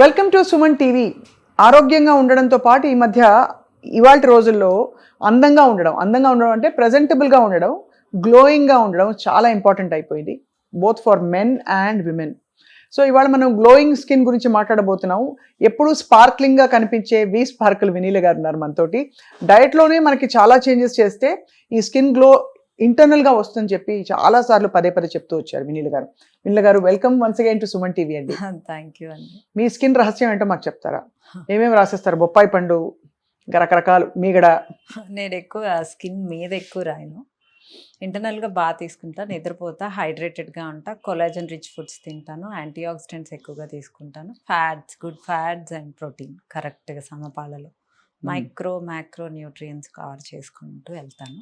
Welcome to Suman TV. ఆరోగ్యంగా ఉండడంతో పాటు ఈ మధ్య ఇవాల్టి రోజుల్లో అందంగా ఉండడం అంటే ప్రజెంటబుల్గా ఉండడం, గ్లోయింగ్గా ఉండడం చాలా ఇంపార్టెంట్ అయిపోయింది, both for men and women. So ఇవాళ మనం గ్లోయింగ్ స్కిన్ గురించి మాట్లాడబోతున్నాం. ఎప్పుడు స్పార్క్లింగ్గా కనిపించే వి స్పార్కిల్ వినీల గారు ఉన్నారు మనతోటి. డయట్లోనే మనకి చాలా చేంజెస్ చేస్తే ఈ స్కిన్ గ్లో ఇంటర్నల్గా వస్తుందని చెప్పి చాలాసార్లు పదే చెప్తూ వచ్చారు వినీల గారు. వినీల గారు, welcome once again to Suman TV అండి. థ్యాంక్ యూ అండి. మీ స్కిన్ రహస్యం ఏంటో మాకు చెప్తారా? ఏమేమి రాసేస్తారు? బొప్పాయి పండు, ఇంకా రకరకాలు, మీగడ. నేను ఎక్కువ స్కిన్ మీద ఎక్కువ రాయను. ఇంటర్నల్గా బాగా తీసుకుంటాను, నిద్రపోతా, హైడ్రేటెడ్గా ఉంటా, కొలాజన్ రిచ్ ఫుడ్స్ తింటాను, యాంటీ ఆక్సిడెంట్స్ ఎక్కువగా తీసుకుంటాను, fats, good fats and protein కరెక్ట్గా సమపాలలో, మ్యాక్రో న్యూట్రియన్స్ కవర్ చేసుకుంటూ వెళ్తాను.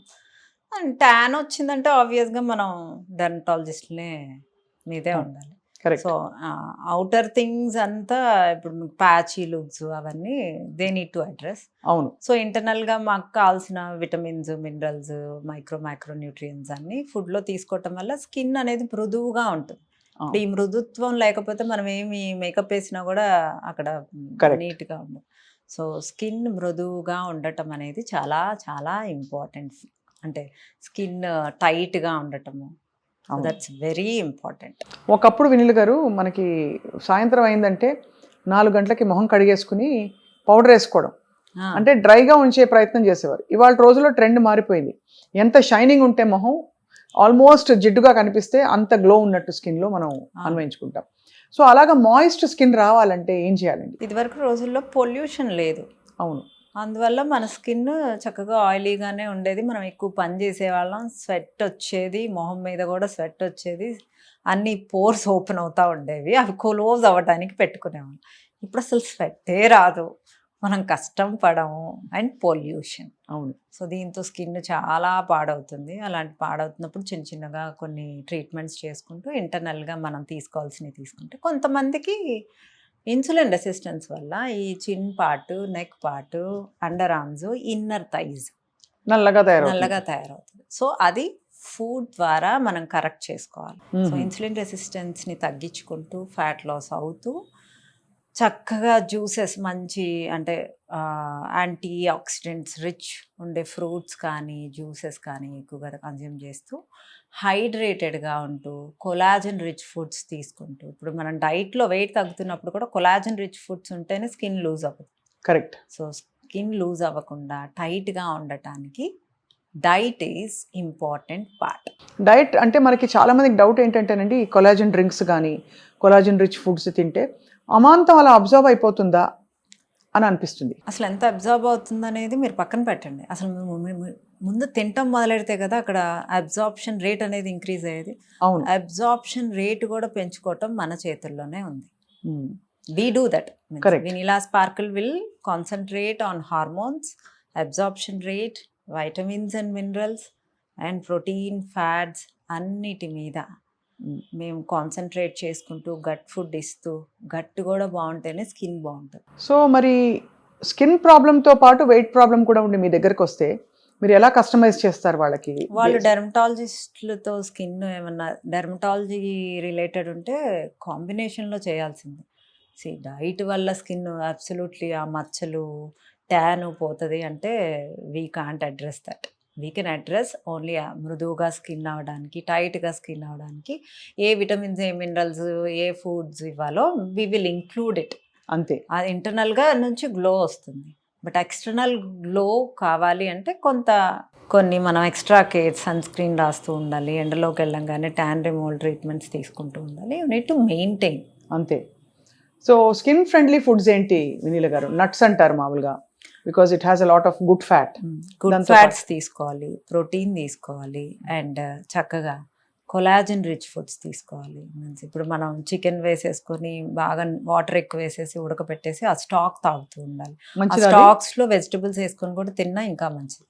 అండ్ ట్యాన్ వచ్చిందంటే ఆబ్వియస్గా మనం డెర్మటాలజిస్ట్నే మీదే ఉండాలి. సో అవుటర్ థింగ్స్ అంతా ఇప్పుడు మీకు ప్యాచీ లుక్స్ అవన్నీ దే నీడ్ టు అడ్రస్. అవును. సో ఇంటర్నల్గా మాకు కావాల్సిన విటమిన్స్, మినరల్స్, మైక్రో న్యూట్రియన్స్ అన్ని ఫుడ్లో తీసుకోవటం వల్ల స్కిన్ అనేది మృదువుగా ఉంటుంది. ఈ మృదుత్వం లేకపోతే మనం ఏమి మేకప్ వేసినా కూడా అక్కడ నీట్గా ఉండదు. సో స్కిన్ మృదువుగా ఉండటం అనేది చాలా చాలా ఇంపార్టెంట్. అంటే స్కిన్ టైట్గా ఉండటము, దట్స్ వెరీ ఇంపార్టెంట్. ఒకప్పుడు వినీల్ గారు మనకి సాయంత్రం అయిందంటే 4 గంటలకి మొహం కడిగేసుకుని పౌడర్ వేసుకోవడం, అంటే డ్రైగా ఉంచే ప్రయత్నం చేసేవారు. ఇవాళ రోజుల్లో ట్రెండ్ మారిపోయింది. ఎంత షైనింగ్ ఉంటే మొహం ఆల్మోస్ట్ జిడ్డుగా కనిపిస్తే అంత గ్లో ఉన్నట్టు స్కిన్లో మనం అన్వయించుకుంటాం. సో అలాగా మాయిస్ట్ స్కిన్ రావాలంటే ఏం చేయాలండి? ఇదివరకు రోజుల్లో పొల్యూషన్ లేదు. అవును. అందువల్ల మన స్కిన్ చక్కగా ఆయిలీగానే ఉండేది. మనం ఎక్కువ పని చేసేవాళ్ళం, స్వెట్ వచ్చేది, మొహం మీద కూడా స్వెట్ వచ్చేది, అన్ని పోర్స్ ఓపెన్ అవుతూ ఉండేవి, అవి క్లోజ్ అవ్వడానికి పెట్టుకునేవాళ్ళం. ఇప్పుడు అసలు స్వెట్టే రాదు, మనం కష్టం పడము, అండ్ పొల్యూషన్. అవును. సో దీంతో స్కిన్ చాలా పాడవుతుంది. అలాంటి పాడవుతున్నప్పుడు చిన్నగా కొన్ని ట్రీట్మెంట్స్ చేసుకుంటూ ఇంటర్నల్గా మనం తీసుకోవాల్సినవి తీసుకుంటే, కొంతమందికి ఇన్సులిన్ రెసిస్టెన్స్ వల్ల ఈ చిన్ part, neck part, under arms, inner thighs నల్లగా తయారవుతుంది. సో అది ఫుడ్ ద్వారా మనం కరెక్ట్ చేసుకోవాలి. సో ఇన్సులిన్ రెసిస్టెన్స్ని తగ్గించుకుంటూ ఫ్యాట్ లాస్ అవుతూ చక్కగా జ్యూసెస్, మంచి అంటే యాంటీ ఆక్సిడెంట్స్ రిచ్ ఉండే ఫ్రూట్స్ కానీ జ్యూసెస్ కానీ ఎక్కువగా కన్జ్యూమ్ చేస్తూ హైడ్రేటెడ్గా ఉంటూ కొలాజన్ రిచ్ ఫుడ్స్ తీసుకుంటూ, ఇప్పుడు మనం డైట్లో వెయిట్ తగ్గుతున్నప్పుడు కూడా కొలాజన్ రిచ్ ఫుడ్స్ ఉంటేనే స్కిన్ లూజ్ అవ్వదు. కరెక్ట్. సో స్కిన్ లూజ్ అవ్వకుండా టైట్గా ఉండటానికి diet is important part. Diet అంటే మనకి చాలామందికి డౌట్ ఏంటంటేనండి, కొలాజన్ డ్రింక్స్ కానీ కొలాజన్ రిచ్ ఫుడ్స్ తింటే అమాంతం అలా అబ్జర్వ్ అయిపోతుందా అని అనిపిస్తుంది. అసలు ఎంత అబ్జర్వ్ అవుతుంది అనేది మీరు పక్కన పెట్టండి. అసలు ముందు తింటాం మొదలెడితే కదా అక్కడ అబ్జార్ప్షన్ రేట్ అనేది ఇంక్రీజ్ అయ్యేది. అవును. అబ్జార్ప్షన్ రేట్ కూడా పెంచుకోవటం మన చేతుల్లోనే ఉంది. We do that. Correct. Vanilla Sparkle will concentrate on hormones, absorption rate, vitamins and minerals, and protein, fats అన్నిటి మీద మేము కాన్సన్ట్రేట్ చేసుకుంటూ గట్ ఫుడ్ ఇస్తూ, గట్ కూడా బాగుంటేనే స్కిన్ బాగుంటుంది. సో మరి స్కిన్ ప్రాబ్లంతో పాటు వెయిట్ ప్రాబ్లం కూడా ఉండి మీ దగ్గరకు వస్తే మీరు ఎలా కస్టమైజ్ చేస్తారు వాళ్ళకి? వాళ్ళు డెర్మటాలజిస్టులతో స్కిన్ ఏమన్నా డెర్మటాలజీ రిలేటెడ్ ఉంటే కాంబినేషన్లో చేయాల్సింది. డైట్ వల్ల స్కిన్ అబ్సల్యూట్లీ ఆ మచ్చలు, ట్యాన్ పోతుంది అంటే we can't address that. We can address only మృదువుగా స్కిన్ అవ్వడానికి, టైట్గా స్కిన్ అవ్వడానికి ఏ విటమిన్స్, ఏ మినరల్స్, ఏ ఫుడ్స్ ఇవ్వాలో వీ విల్ ఇంక్లూడ్ ఇట్. అంతే. అది ఇంటర్నల్గా నుంచి గ్లో వస్తుంది. బట్ ఎక్స్టర్నల్ గ్లో కావాలి అంటే కొన్ని మనం ఎక్స్ట్రా కేర్, సన్ స్క్రీన్ రాస్తూ ఉండాలి, ఎండలోకి వెళ్ళంగానే ట్యాన్ రిమూవల్ ట్రీట్మెంట్స్ తీసుకుంటూ ఉండాలి. You need to maintain. అంతే. సో స్కిన్ ఫ్రెండ్లీ ఫుడ్స్ ఏంటి వినీల గారు? నట్స్ అంటారు మామూలుగా, because it has a lot of good fat. Good fats తీసుకోవాలి, ప్రోటీన్ తీసుకోవాలి, అండ్ చక్కగా కొలాజన్ రిచ్ ఫుడ్స్ తీసుకోవాలి. మీన్స్ ఇప్పుడు మనం చికెన్ వేసేసుకొని బాగా వాటర్ ఎక్కువ వేసేసి ఉడకపెట్టేసి ఆ స్టాక్ తాగుతూ ఉండాలి. ఆ స్టాక్స్లో వెజిటబుల్స్ వేసుకొని కూడా తిన్నా ఇంకా మంచిది.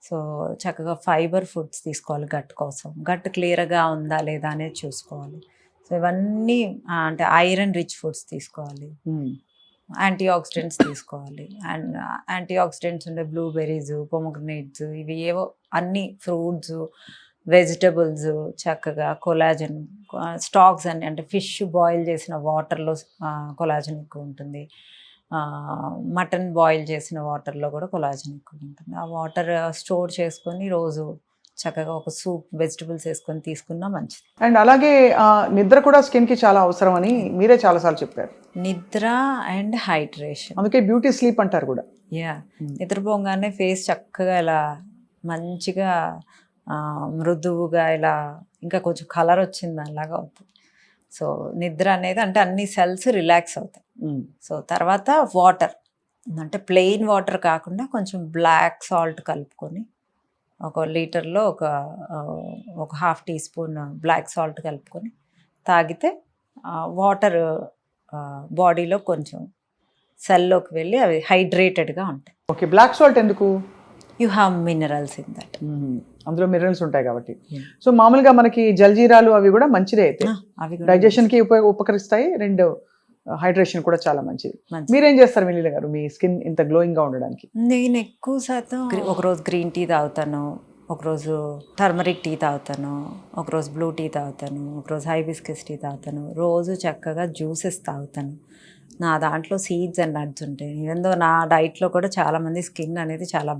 సో చక్కగా ఫైబర్ ఫుడ్స్ తీసుకోవాలి గట్ కోసం. గట్ క్లియర్గా ఉందా లేదా అనేది చూసుకోవాలి. సో ఇవన్నీ అంటే ఐరన్ రిచ్ ఫుడ్స్ తీసుకోవాలి, యాంటీ ఆక్సిడెంట్స్ తీసుకోవాలి. అండ్ యాంటీ ఆక్సిడెంట్స్ ఉండే బ్లూబెర్రీస్, పొమోగ్రనేట్స్, ఇవి ఏవో అన్ని ఫ్రూట్స్, వెజిటబుల్స్ చక్కగా కొలాజన్ స్టాక్స్ అని, అంటే ఫిష్ బాయిల్ చేసిన వాటర్లో కొలాజన్ ఎక్కువ ఉంటుంది, మటన్ బాయిల్ చేసిన వాటర్లో కూడా కొలాజన్ ఎక్కువ ఉంటుంది. ఆ వాటర్ స్టోర్ చేసుకొని రోజు చక్కగా ఒక సూప్ వెజిటబుల్స్ వేసుకొని తీసుకున్నా మంచిది. అండ్ అలాగే నిద్ర కూడా స్కిన్ కి చాలా అవసరం అని మీరే చాలాసార్లు చెప్పారు. నిద్ర అండ్ హైడ్రేషన్, అందుకే బ్యూటీ స్లీప్ అంటారు కూడా. యా, నిద్రపోగానే ఫేస్ చక్కగా ఇలా మంచిగా మృదువుగా ఇలా ఇంకా కొంచెం కలర్ వచ్చింది అలాగా అవుతుంది. సో నిద్ర అనేది అంటే అన్ని సెల్స్ రిలాక్స్ అవుతాయి. సో తర్వాత వాటర్ అంటే ప్లెయిన్ వాటర్ కాకుండా కొంచెం బ్లాక్ సాల్ట్ కలుపుకొని ఒక లీటర్లో ఒక half teaspoon black salt కలుపుకొని తాగితే వాటర్ బాడీలో కొంచెం సెల్లోకి వెళ్ళి అవి హైడ్రేటెడ్గా ఉంటాయి. ఓకే, బ్లాక్ సాల్ట్ ఎందుకు? You have minerals in that. అందులో మినరల్స్ ఉంటాయి కాబట్టి. సో మామూలుగా మనకి జల్జీరాలు అవి కూడా మంచిదే, అయితే అవి డైజెషన్ కి ఉపకరిస్తాయి, రెండు హైడ్రేషన్ కూడా చాలా మంచిది. మీరేం చేస్తారు వెన్నెల గారు మీ స్కిన్ ఇంత గ్లోయింగ్ గా ఉండడానికి? నేను ఎక్కువ శాతం ఒకరోజు గ్రీన్ టీ తాగుతాను, ఒకరోజు టర్మరిక్ టీ తాగుతాను, ఒకరోజు బ్లూ టీ తాగుతాను, ఒకరోజు హైబిస్కస్ టీ తాగుతాను, రోజు చక్కగా జ్యూసెస్ తాగుతాను. నా దాంట్లో సీడ్స్ అండ్ నట్స్ ఉంటాయి. ఈవెందో నా డైట్లో కూడా చాలామంది స్కిన్ అనేది చాలా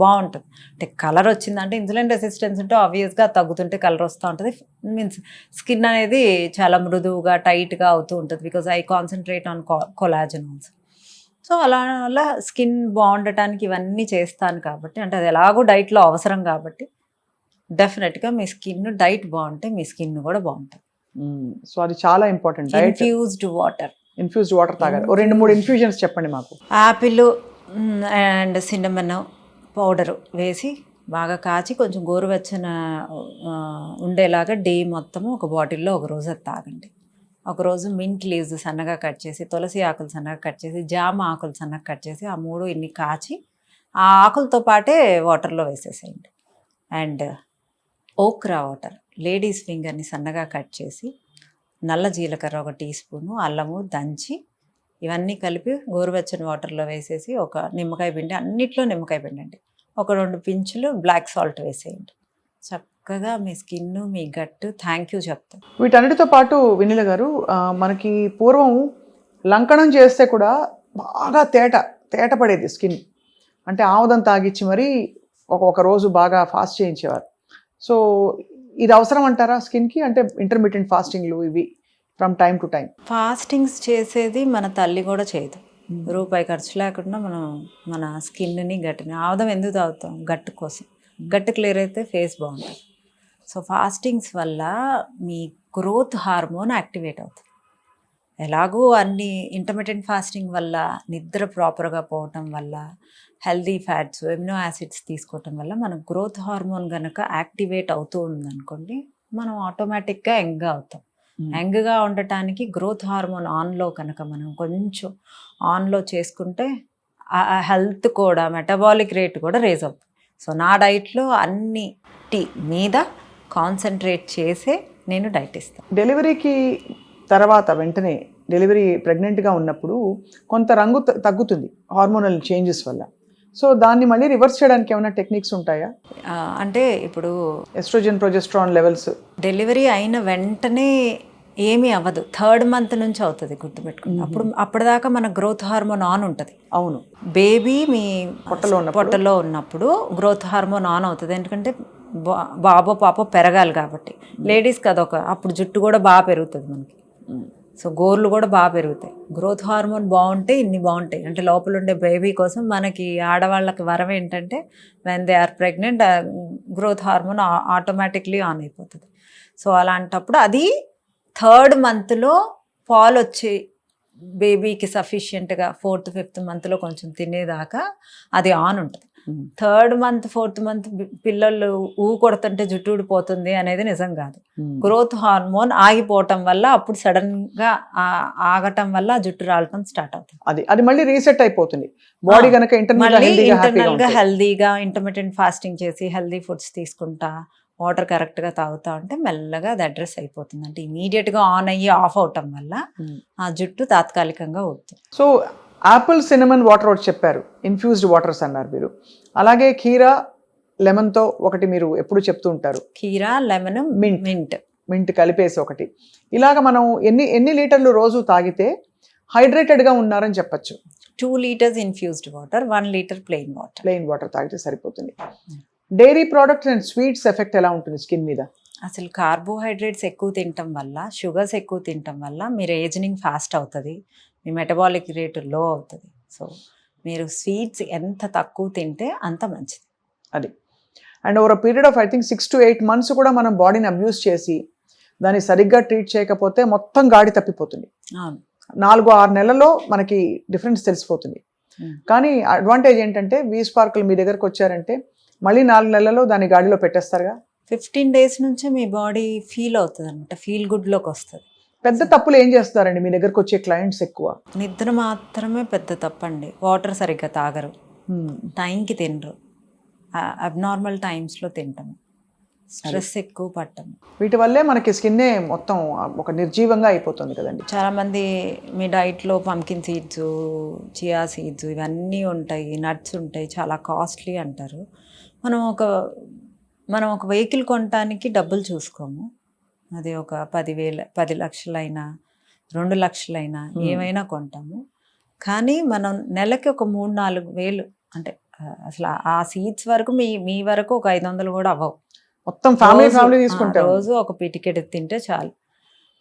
బాగుంటుంది. అంటే కలర్ వచ్చిందంటే ఇన్సులిన్ రెసిస్టెన్స్ ఉంటే ఆబ్వియస్గా తగ్గుతుంటే కలర్ వస్తూ ఉంటుంది. మీన్స్ స్కిన్ అనేది చాలా మృదువుగా టైట్గా అవుతూ ఉంటుంది. Because I concentrate on collagen also. So అలా స్కిన్ బాగుండటానికి ఇవన్నీ చేస్తాను కాబట్టి, అంటే అది ఎలాగో డైట్లో అవసరం కాబట్టి డెఫినెట్గా మీ స్కిన్ డైట్ బాగుంటే మీ స్కిన్ కూడా బాగుంటుంది. సో అది చాలా ఇంపార్టెంట్. ఇన్ఫ్యూజ్డ్ వాటర్ తాగాలి. 2-3 ఇన్ఫ్యూజన్స్ చెప్పండి మాకు. యాపిల్ అండ్ సిన్నమన్ పౌడరు వేసి బాగా కాచి కొంచెం గోరువెచ్చన ఉండేలాగా డే మొత్తము ఒక బాటిల్లో ఒక రోజు అది తాగండి. ఒకరోజు మింట్ లీవ్స్ సన్నగా కట్ చేసి, తులసి ఆకులు సన్నగా కట్ చేసి, జామ ఆకులు సన్నగా కట్ చేసి, ఆ 3 ఇన్ని కాచి ఆ ఆకులతో పాటే వాటర్లో వేసేసేయండి. అండ్ ఓక్రా వాటర్, లేడీస్ ఫింగర్ని సన్నగా కట్ చేసి, నల్ల జీలకర్ర 1 టీ స్పూను, అల్లము దంచి ఇవన్నీ కలిపి గోరువెచ్చని వాటర్లో వేసేసి ఒక నిమ్మకాయ పిండి, అన్నిట్లో నిమ్మకాయ పిండి అండి, ఒక 2 పించులు బ్లాక్ సాల్ట్ వేసేయండి. చక్కగా మీ స్కిన్ మీ గట్టు థ్యాంక్ యూ చెప్తాం. వీటన్నిటితో పాటు వెన్నెల గారు మనకి పూర్వం లంకణం చేస్తే కూడా బాగా తేట పడేది స్కిన్. అంటే ఆముదం తాగిచ్చి మరీ ఒక రోజు బాగా ఫాస్ట్ చేయించేవారు. సో ఇది అవసరం అంటారా స్కిన్కి? అంటే ఇంటర్మీడియట్ ఫాస్టింగ్లు ఇవి from time to time. Fastings చేసేది మన తల్లి కూడా చేయదు. రూపాయి ఖర్చు లేకుండా మనం మన స్కిన్ని గట్టిని ఆముదం ఎందుకు తాగుతాం? గట్టు కోసం. గట్టు క్లియర్ అయితే ఫేస్ బాగుంటుంది. సో ఫాస్టింగ్స్ వల్ల మీ గ్రోత్ హార్మోన్ యాక్టివేట్ అవుతుంది. ఎలాగూ అన్ని ఇంటర్మీడియట్ ఫాస్టింగ్ వల్ల నిద్ర ప్రాపర్గా పోవటం వల్ల, హెల్దీ ఫ్యాట్స్, ఎమినో యాసిడ్స్ తీసుకోవటం వల్ల మన గ్రోత్ హార్మోన్ కనుక యాక్టివేట్ అవుతూ ఉందనుకోండి, మనం ఆటోమేటిక్గా యంగ్గా అవుతాం. యంగ్గా ఉండటానికి గ్రోత్ హార్మోన్ ఆన్లో కనుక మనం కొంచెం ఆన్లో చేసుకుంటే ఆ హెల్త్ కూడా, మెటబాలిక్ రేట్ కూడా రేజ్ అవుతుంది. సో నా డైట్లో అన్నిటి మీద కాన్సన్ట్రేట్ చేసే నేను డైట్ ఇస్తాను. డెలివరీకి తర్వాత వెంటనే డెలివరీ ప్రెగ్నెంట్గా ఉన్నప్పుడు కొంత రంగు తగ్గుతుంది హార్మోనల్ చేంజెస్ వల్ల. సో దాన్ని మళ్ళీ రివర్స్ చేయడానికి ఏమైనా టెక్నిక్స్ ఉంటాయా? అంటే ఇప్పుడు ఎస్ట్రోజన్ ప్రొజెస్ట్రాన్ లెవెల్స్ డెలివరీ అయిన వెంటనే ఏమీ అవ్వదు. 3rd మంత్ నుంచి అవుతుంది, గుర్తుపెట్టుకుని. అప్పటిదాకా మన గ్రోత్ హార్మోన్ ఆన్ ఉంటుంది. అవును, బేబీ మీ పొట్టలో ఉన్నప్పుడు గ్రోత్ హార్మోన్ ఆన్ అవుతుంది. ఎందుకంటే బాబో పాపో పెరగాలి కాబట్టి. లేడీస్కి అదొక, అప్పుడు జుట్టు కూడా బాగా పెరుగుతుంది మనకి. సో గోర్లు కూడా బాగా పెరుగుతాయి. గ్రోత్ హార్మోన్ బాగుంటే ఇన్ని బాగుంటాయి. అంటే లోపల ఉండే బేబీ కోసం మనకి ఆడవాళ్ళకి వరం ఏంటంటే when they are pregnant growth hormone automatically on అయిపోతుంది. సో అలాంటప్పుడు అది 3rd మంత్లో పాలు వచ్చి బేబీకి సఫిషియెంట్గా 4th 5th మంత్లో కొంచెం తినేదాకా అది ఆన్ ఉంటుంది. 3rd మంత్ 4th మంత్ పిల్లలు కొడుతుంటే జుట్టు ఊడిపోతుంది అనేది నిజం కాదు. గ్రోత్ హార్మోన్ ఆగిపోవటం వల్ల, అప్పుడు సడన్గా ఆగటం వల్ల జుట్టు రాలటం స్టార్ట్ అవుతుంది. అది మళ్ళీ రీసెట్ అయిపోతుంది బాడీ కనుక ఇంటర్నల్గా హెల్దీగా ఇంటర్మీడియట్ ఫాస్టింగ్ చేసి హెల్దీ ఫుడ్స్ తీసుకుంటా, వాటర్ కరెక్ట్గా తాగుతా ఉంటే మెల్లగా అది అడ్రస్ అయిపోతుంది. అంటే ఇమీడియట్గా ఆన్ అయ్యి ఆఫ్ అవటం వల్ల ఆ జుట్టు తాత్కాలికంగా ఊడుతుంది. సో యాపిల్ సినమన్ వాటర్ ఒకటి చెప్పారు, ఇన్ఫ్యూజ్డ్ వాటర్స్ అన్నారు మీరు. అలాగే కీరా లెమన్తో ఒకటి మీరు ఎప్పుడు చెప్తూ ఉంటారు, కీరా, లెమన్, Mint. మింట్. మింట్ కలిపేసి ఒకటి. ఇలాగ మనం ఎన్ని లీటర్లు రోజు తాగితే హైడ్రేటెడ్గా ఉన్నారని చెప్పచ్చు? 2 liters infused water, 1 liter plain water. Plain water తాగితే సరిపోతుంది. Dairy products and sweets effect ఎలా ఉంటుంది స్కిన్ మీద? అసలు కార్బోహైడ్రేట్స్ ఎక్కువ తినటం వల్ల, షుగర్స్ ఎక్కువ తినటం వల్ల మీరు ఏజింగ్ ఫాస్ట్ అవుతుంది, మీ మెటబాలిక్ రేట్ లో అవుతుంది. సో మీరు స్వీట్స్ ఎంత తక్కువ తింటే అంత మంచిది. అది. And over period of I think 6 to 8 months కూడా మనం బాడీని అబ్యూస్ చేసి దాన్ని సరిగ్గా ట్రీట్ చేయకపోతే మొత్తం గాడి తప్పిపోతుంది. అవును. 4-6 నెలల్లో మనకి డిఫరెన్స్ తెలిసిపోతుంది. కానీ అడ్వాంటేజ్ ఏంటంటే వీస్పార్కులు మీ దగ్గరకు వచ్చారంటే మళ్ళీ 4 నెలల్లో దాన్ని గాడిలో పెట్టేస్తారుగా. 15 days నుంచే మీ బాడీ ఫీల్ అవుతుంది అనమాట, ఫీల్ గుడ్లోకి వస్తుంది. పెద్ద తప్పులు ఏం చేస్తారండి మీ దగ్గరకు వచ్చే క్లయింట్స్ ఎక్కువ? నిద్ర మాత్రమే పెద్ద తప్పండి. వాటర్ సరిగ్గా తాగరు, టైంకి తినరు, అబ్నార్మల్ టైమ్స్లో తింటాము, స్ట్రెస్ ఎక్కువ పట్టము. వీటి వల్లే మనకి స్కిన్నే మొత్తం ఒక నిర్జీవంగా అయిపోతుంది కదండి. చాలామంది మీ డైట్లో పంకిన్ సీడ్స్, చియా సీడ్స్ ఇవన్నీ ఉంటాయి, నట్స్ ఉంటాయి, చాలా కాస్ట్లీ అంటారు. మనం ఒక వెహికల్ కొనడానికి డబ్బులు చూసుకోము, అది ఒక 10 లక్షలైనా 2 లక్షలైనా ఏమైనా కొంటాము. కానీ మనం నెలకి ఒక 3-4 వేలు, అంటే అసలు ఆ సీడ్స్ వరకు మీ వరకు ఒక 500 కూడా అవ్వవు. మొత్తం ఫ్యామిలీ తీసుకుంటాం. రోజు ఒక పిటికెట్ తింటే చాలు.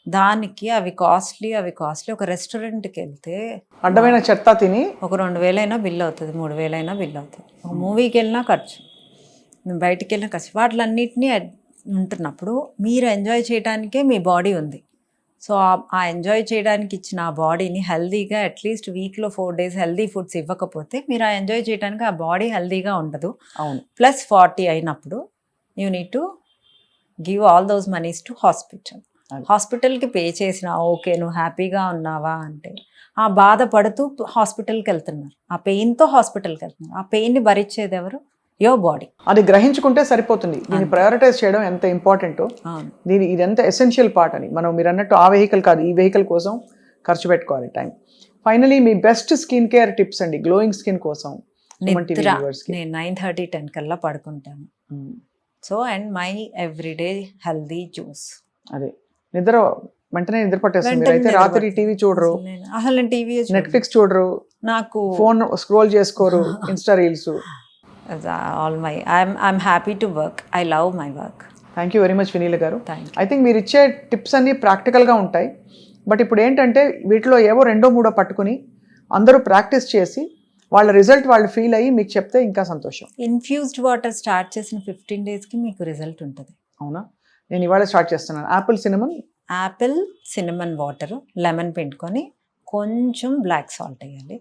దానికి అవి కాస్ట్లీ. ఒక రెస్టారెంట్కి వెళ్తే అడ్డమైన చెత్త తిని ఒక 2,000 అయినా బిల్ అవుతుంది, 3,000 అయినా బిల్ అవుతుంది. ఒక మూవీకి వెళ్ళినా ఖర్చు, బయటికి వెళ్ళినా ఖర్చు. వాటిలన్నిటినీ ఉంటున్నప్పుడు మీరు ఎంజాయ్ చేయడానికే మీ బాడీ ఉంది. సో ఆ ఎంజాయ్ చేయడానికి ఇచ్చిన ఆ బాడీని హెల్దీగా అట్లీస్ట్ వీక్లో 4 days హెల్దీ ఫుడ్స్ ఇవ్వకపోతే మీరు ఆ ఎంజాయ్ చేయడానికి ఆ బాడీ హెల్దీగా ఉండదు. అవును. ప్లస్ 40 అయినప్పుడు you need to give all those moneys to hospital. హాస్పిటల్కి పే చేసిన ఓకే నువ్వు హ్యాపీగా ఉన్నావా అంటే ఆ బాధపడుతూ హాస్పిటల్కి వెళ్తున్నారు, ఆ పెయిన్తో హాస్పిటల్కి వెళ్తున్నారు. ఆ పెయిన్ని భరించేది ఎవరు? Your body. అది గ్రహించుకుంటే సరిపోతుంది. దీన్ని ప్రయారిటైజ్ చేయడం ఎంత ఇంపార్టెంటో, ఇది ఎంత ఎసెన్షియల్ పార్ట్ అని. మీరు అన్నట్టు ఆ వెహికల్ కాదు, ఈ వెహికల్ కోసం ఖర్చు పెట్టుకోవాలి టైం. ఫైనలీ మీ బెస్ట్ స్కిన్ కేర్ టిప్స్ అండి గ్లోయింగ్ స్కిన్ కోసం. నేను 9:30, 10 కల్లా పడుకుంటాను. So and my everyday healthy juice. అదే నిద్ర వెంటనే నిద్ర పట్టేస్తుంది. మీరైతే రాత్రి టీవీ చూడరు, అసలు నేను టీవీ నెట్ఫ్లిక్స్ చూడరు, నాకు ఫోన్ స్క్రోల్ చేసుకోరు, insta reels. All my I'm happy to work. I love my work. Thank you very much Vineela గారు. ఐ థింక్ మీరు ఇచ్చే టిప్స్ అన్నీ ప్రాక్టికల్గా ఉంటాయి. బట్ ఇప్పుడు ఏంటంటే వీటిలో ఏవో 2-3 పట్టుకుని అందరూ ప్రాక్టీస్ చేసి వాళ్ళ రిజల్ట్ వాళ్ళు ఫీల్ అయ్యి మీకు చెప్తే ఇంకా సంతోషం. ఇన్ఫ్యూజ్డ్ వాటర్ స్టార్ట్ చేసిన 15 daysకి మీకు రిజల్ట్ ఉంటుంది. అవునా? నేను ఇవాళ స్టార్ట్ చేస్తున్నాను. యాపిల్ సినమన్ వాటర్, లెమన్ పిండుకొని కొంచెం బ్లాక్ సాల్ట్ వేయాలి.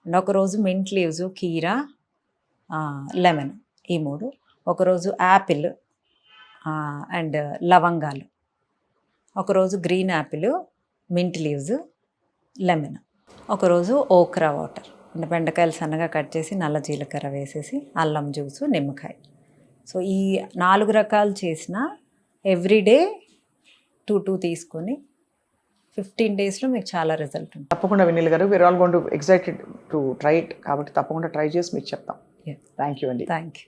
అండ్ ఒకరోజు మింట్ లీవ్స్, కీరా, లెమన్, ఈ 3. ఒకరోజు యాపిల్ అండ్ లవంగాలు. ఒకరోజు green Apple, mint leaves, lemon. ఒకరోజు ఓక్రా వాటర్, అంటే బెండకాయలు సన్నగా కట్ చేసి నల్ల జీలకర్ర వేసేసి అల్లం జ్యూసు, నిమ్మకాయ. సో ఈ 4 రకాలు చేసిన ఎవ్రీడే 2 తీసుకొని 15 daysలో మీకు చాలా రిజల్ట్ ఉంటుంది. తప్పకుండా వినీల్ గారు, we are all going to excited to try it. కాబట్టి తప్పకుండా ట్రై చేసి మీకు చెప్తాం. థ్యాంక్ యూ అండి. Thank you.